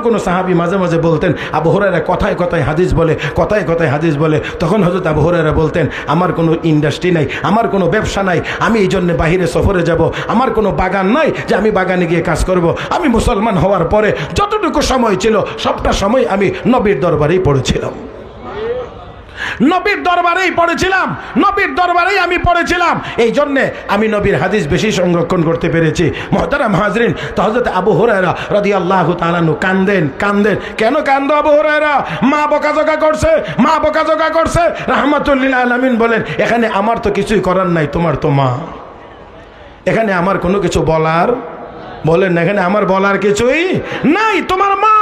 কোন সাহাবী মাঝে মাঝে বলতেন, আবু হুরায়রা কথায় কথায় হাদিস বলে, কথায় কথায় হাদিস বলে। তখন হযরত আবু হুরায়রা বলতেন, আমার কোনো ইন্ডাস্ট্রি নাই, আমার কোনো ব্যবসা নাই, আমি এই জন্য বাহিরে সফরে যাব, আমার কোনো বাগান নাই যে আমি বাগানে গিয়ে কাজ করব। আমি মুসলমান হওয়ার পরে যতটুকু সময় ছিল সবটা সময় আমি নবীর দরবারেই পড়েছিলাম, নবীর দরবারেই পড়েছিলাম, নবীর দরবারেই আমি পড়েছিলাম। এই জন্যে আমি নবীর হাদিস বেশি সংরক্ষণ করতে পেরেছি। মুহতারাম হাজরিন, তো হযরত আবু হুরায়রা রাদিয়াল্লাহু তাআলা আনহু কান্দেন। কেন কান্দো আবু হুরায়রা? মা বকাঝকা করছে, মা বকাঝকা করছে। রাহমাতুল লিল আলামিন বলেন, এখানে আমার তো কিছুই করার নাই, তোমার তো মা, এখানে আমার কোনো কিছু বলার, বলেন এখানে আমার বলার কিছুই নাই, তোমার মা।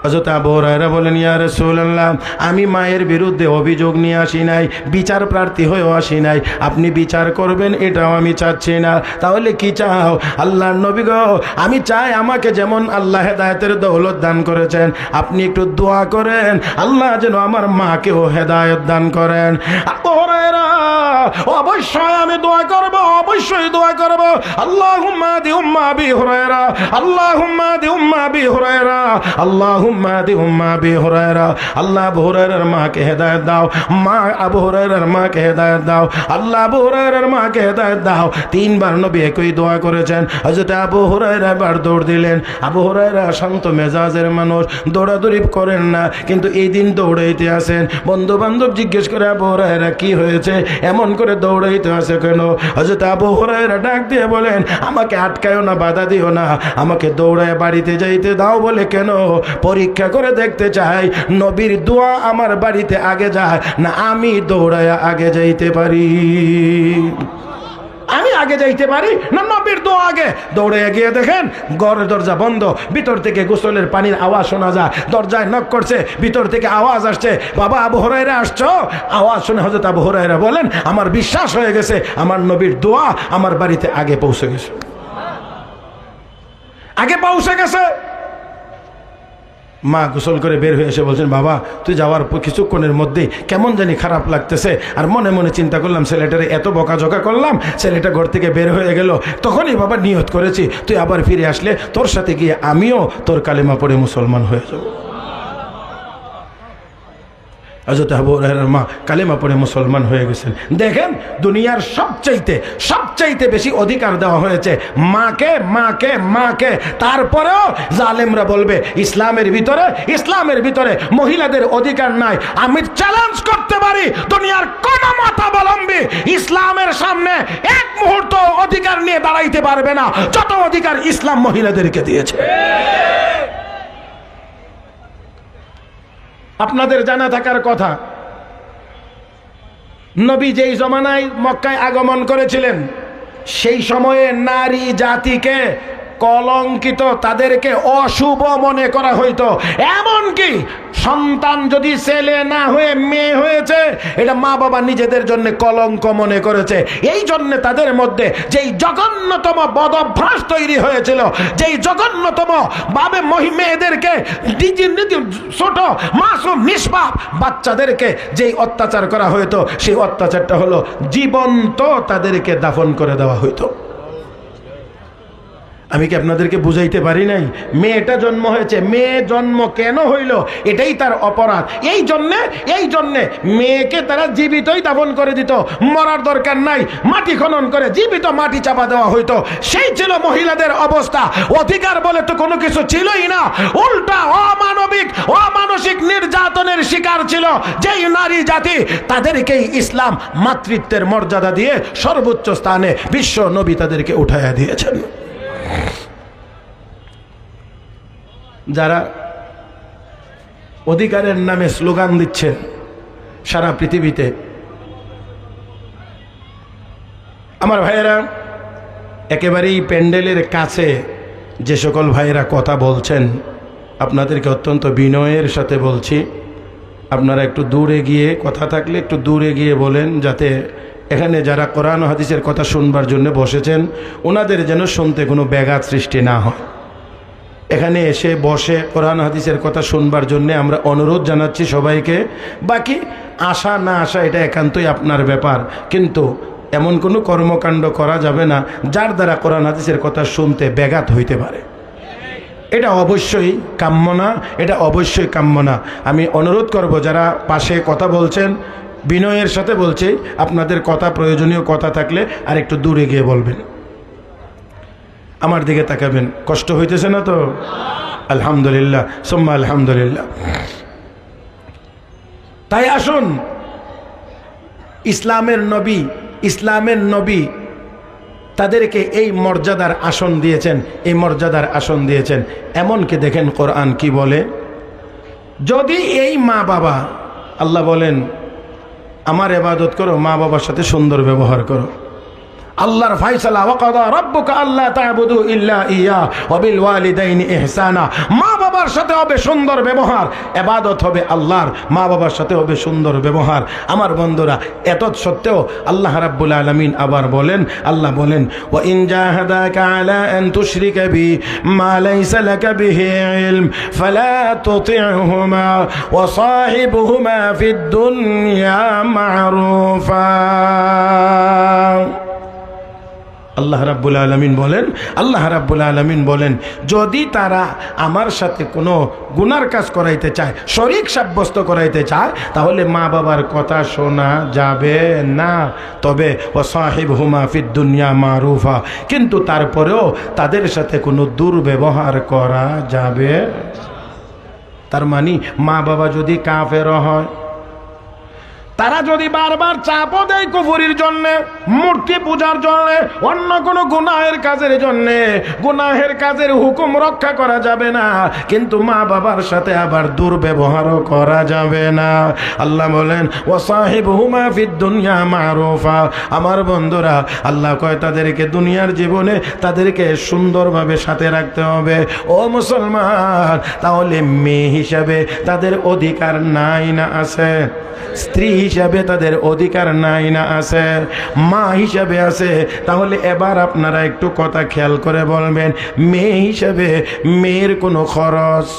হযরত আবু হুরায়রা বলেন, ইয়া রাসূলুল্লাহ, আমি মায়ের বিরুদ্ধে অভিযোগ নিয়ে আসি নাই, বিচার প্রার্থী হয়েও আসি নাই, আপনি বিচার করবেন এটাও আমি চাচ্ছি না। তাহলে কি চাও? আল্লাহর নবী গো, আমি চাই আমাকে যেমন আল্লাহ হেদায়েতের দৌলত দান করেছেন, আপনি একটু দোয়া করেন আল্লাহ যেন আমার মাকেও হেদায়েত দান করেন। আবু হুরায়রা, অবশ্যই আমি দোয়া করব, অবশ্যই দোয়া করব। আল্লাহুম্মা দি উম্মা আবি হুরায়রা, আল্লাহুম্মা দি উম্মা আবি হুরায়রা, আল্লাহুম্মা দি উম্মা আবি হুরায়রা। আল্লাহ আবু হুরায়রার মাকে হেদায়েত দাও, মা আবু হুরায়রার মাকে হেদায়েত দাও, আল্লাহ আবু হুরায়রার মাকে হেদায়েত দাও। তিনবার নবী একই দোয়া করেছেন। হযরত আবু হুরায়রা এবার দৌড় দিলেন। আবু হুরায়রা শান্ত মেজাজের মানুষ, দৌড়াদৌড়ি করেন না, কিন্তু এই দিন দৌড়াইতে আসেন। বন্ধু বান্ধব জিজ্ঞেস করে, আবু হুরায়রা কি হয়েছে, এমন করে দৌড়াইতে আসে কেন? হযরত আবু হুরায়রা ডাক দিয়ে বলেন, আমাকে আটকায়ও না, বাধা দিও না, আমাকে দৌড়ায় বাড়িতে যাইতে দাও। বলে কেন? পরীক্ষা করে দেখতে চাই নবীর দোয়া আমার বাড়িতে আগে যায় না আমি দৌড়ায় আগে যাইতে পারি, আমি আগে যাইতে পারি না নবীর দোয়া আগে। দৌড়ে গিয়ে দেখেন ঘরের দরজা বন্ধ, ভিতর থেকে গোসলের পানির আওয়াজ শোনা যায়। দরজায় নক করছে, ভিতর থেকে আওয়াজ আসছে, বাবা আবু হুরায়রা আসছো? আওয়াজ শুনে হযরত আবু হুরায়রা বলেন, আমার বিশ্বাস হয়ে গেছে আমার নবীর দোয়া আমার বাড়িতে আগে পৌঁছে গেছে, আগে পৌঁছে গেছে। মা গোসল করে বের হয়ে এসে বলছেন, বাবা তুই যাওয়ার কিছুক্ষণের মধ্যেই কেমন জানি খারাপ লাগতেছে, আর মনে মনে চিন্তা করলাম ছেলেটারে এত বকাঝকা করলাম, ছেলেটা ঘর থেকে বের হয়ে গেল, তখনই বাবা নিয়ত করেছি তুই আবার ফিরে আসলে তোর সাথে গিয়ে আমিও তোর কালেমা পড়ে মুসলমান হয়ে যাব। হযরত আবু হুরায়রার মা কালেমা পড়ে মুসলমান হয়ে গেছেন। দেখেন দুনিয়ার সবচাইতে বেশি অধিকার দেওয়া হয়েছে মাকে, মাকে, মাকে। তারপরেও জালেমরা বলবে ইসলামের ভিতরে মহিলাদের অধিকার নাই। আমি চ্যালেঞ্জ করতে পারি, দুনিয়ার কোন মতাবলম্বী ইসলামের সামনে এক মুহূর্ত অধিকার নিয়ে দাঁড়াইতে পারবে না যত অধিকার ইসলাম মহিলাদেরকে দিয়েছে। আপনাদের জানা থাকার কথা, নবী যেই জমানায় মক্কায় আগমন করেছিলেন সেই সময়ে নারী জাতিকে কলঙ্কিত, তাদেরকে অশুভ মনে করা হইতো। এমনকি সন্তান যদি ছেলে না হয়ে মেয়ে হয়েছে, এটা মা বাবা নিজেদের জন্য কলঙ্ক মনে করেছে। এই জন্য তাদের মধ্যে যেই জঘন্যতম বদভ্যাস তৈরি হয়েছিল, যেই জঘন্যতম ভাবে মেয়েদেরকে ছোট মাসুম নিষ্পাপ বাচ্চাদেরকে যেই অত্যাচার করা হইতো, সেই অত্যাচারটা হলো জীবন্ত তাদেরকে দাফন করে দেওয়া হইতো। আমি কি আপনাদেরকে বুঝাইতে পারি নাই? মেয়েটা জন্ম হয়েছে, মেয়ে জন্ম কেন হইল এটাই তার অপরাধ। এই জন্যে মেয়েকে তারা জীবিতই দাফন করে দিত, মরার দরকার নাই, মাটি খনন করে জীবিত মাটি চাপা দেওয়া হইতো। সেই ছিল মহিলাদের অবস্থা। অধিকার বলে তো কোনো কিছু ছিলই না, উল্টা অমানসিক নির্যাতনের শিকার ছিল যেই নারী জাতি। তাদেরকেই ইসলাম মাতৃত্বের মর্যাদা দিয়ে সর্বোচ্চ স্থানে বিশ্ব নবী তাদেরকে উঠাইয়া দিয়েছেন। যারা অধিকারের নামে স্লোগান দিচ্ছেন সারা পৃথিবীতে, আমার ভাইয়েরা একেবারেই প্যান্ডেলের কাছে যে সকল ভাইয়েরা কথা বলছেন, আপনাদেরকে অত্যন্ত বিনয়ের সাথে বলছি, আপনারা একটু দূরে গিয়ে কথা থাকলে একটু দূরে গিয়ে বলেন, যাতে এখানে যারা কোরআন ও হাদিসের কথা শুনবার জন্য বসেছেন ওনাদের যেন শুনতে কোনো ব্যাঘাত সৃষ্টি না হয়। এখানে এসে বসে কোরআন হাদিসের কথা শুনবার জন্য আমরা অনুরোধ জানাচ্ছি সবাইকে। বাকি আসা না আসা এটা একান্তই আপনার ব্যাপার, কিন্তু এমন কোনো কর্মকাণ্ড করা যাবে না যার দ্বারা কোরআন হাদিসের কথা শুনতে ব্যাঘাত হইতে পারে। এটা অবশ্যই কাম্য না, এটা অবশ্যই কাম্য না। আমি অনুরোধ করব যারা পাশে কথা বলছেন, বিনয়ের সাথে বলছি, আপনাদের কথা প্রয়োজনীয় কথা থাকলে আর একটু দূরে গিয়ে বলবেন। আমার দিকে তাকাবেন, কষ্ট হইতেছে না তো? আলহামদুলিল্লাহ, সুম্মা আলহামদুলিল্লাহ। তাই আসুন, ইসলামের নবী তাদেরকে এই মর্যাদার আসন দিয়েছেন, এই মর্যাদার আসন দিয়েছেন। এমনকি দেখেন কোরআন কি বলে, যদি এই মা বাবা, আল্লাহ বলেন আমার ইবাদত করো, মা বাবার সাথে সুন্দর ব্যবহার করো। আল্লাহর ফায়সালা, ওয়াকাদা রাব্বুকা আল্লা তা'বুদু ইল্লা ইয়া ওয়া বিল ওয়ালিদাইনি ইহসানা। মা বাবার সাথে হবে সুন্দর ব্যবহার, ইবাদত হবে আল্লাহর, মা বাবার সাথে হবে সুন্দর ব্যবহার। আমার বন্ধুরা, এত সত্ত্বেও আল্লাহ রাব্বুল আলামিন আবার বলেন, আল্লাহ বলেন ওয়া ইন জাহাদাকা আলা আন তুশরিকা বি মা লাইসা লাকা বিহি ইলম ফালা তুতি'হুমা ওয়া সাহিবহুমা ফিদ দুনিয়া মা'রুফা। আল্লাহ রাব্বুল আলামিন বলেন, যদি তারা আমার সাথে কোনো গুনার কাজ করাইতে চায়, শরীক সাব্যস্ত করাইতে চায়, তাহলে মা বাবার কথা শোনা যাবে না। তবে ওয়াসাহিবহুমা ফিদ দুনিয়া মারুফা, কিন্তু তারপরেও তাদের সাথে কোনো দুর্ব্যবহার করা যাবে। তার মানে মা বাবা যদি কাফের হয়, তারা যদি বারবার চাপও দেয় কুফরির জন্য, মূর্তি পূজার জন্য, অন্য কোনো গুনাহের কাজের জন্য, গুনাহের কাজের হুকুম রক্ষা করা যাবে না, কিন্তু মা বাবার সাথে আবার দুর্ব্যবহারও করা যাবে না। আল্লাহ বলেন ওয়াসাহিবহুমা ফিদ দুনিয়া মারুফা। আমার বন্ধুরা, আল্লাহ কয় তাদেরকে দুনিয়ার জীবনে তাদেরকে সুন্দরভাবে সাথে রাখতে হবে। ও মুসলমান, তাহলে মেয়ে হিসাবে তাদের অধিকার নাই না আছে? স্ত্রী হিসাবে তাদের অধিকার নাই না আছে? মা হিসাবে আছে? তাহলে এবার আপনারা একটু কথা খেয়াল করে বলবেন, মেয়ে হিসাবে মেয়ের কোনো খরচ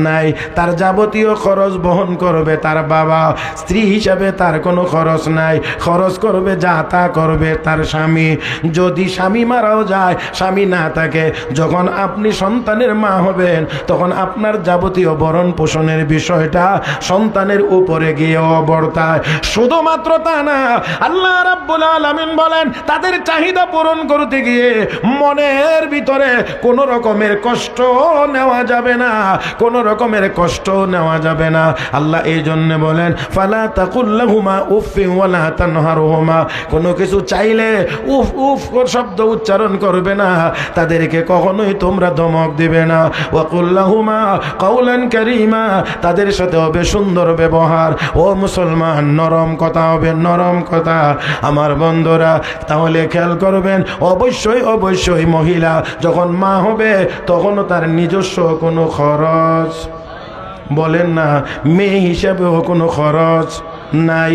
নাই, তার যাবতীয় খরচ বহন করবে তার বাবা। স্ত্রী হিসাবে তার কোনো খরচ নাই, খরচ করবে যা তা করবে তার স্বামী। যদি স্বামী মারাও যায়, স্বামী না থাকে, যখন আপনি সন্তানের মা হবেন, তখন আপনার যাবতীয় ভরণ পোষণের বিষয়টা সন্তানের উপরে গিয়ে বর্তায়। শুধুমাত্র তা না, আল্লাহ রাব্বুল আলামিন বলেন তাদের চাহিদা পূরণ করতে গিয়ে মনের ভিতরে কোনো রকমের কষ্ট নেওয়া যাবে না, কোনো রকমের কষ্ট নেওয়া যাবে না। আল্লাহ এই জন্য বলেন ফালা তাকুল্লাহুমা উফিন ওয়ালা তানহারহুমা, কোনো কিছু চাইলে উফ উফ শব্দ উচ্চারণ করবে না, তাদেরকে কখনোই তোমরা ধমক দিবে না। ওয়াকুল্লাহুমা কাওলান কারীমা, তাদের সাথে হবে সুন্দর ব্যবহার। ও মুসলমান, নরম কথা হবে, নরম কথা। আমার বন্ধুরা, তাহলে খেয়াল করবেন, অবশ্যই মহিলা যখন মা হবে, তখনও তার নিজস্ব কোনো খরচ, বলেন না, মেয়ে হিসাবেও কোনো খরচ নাই।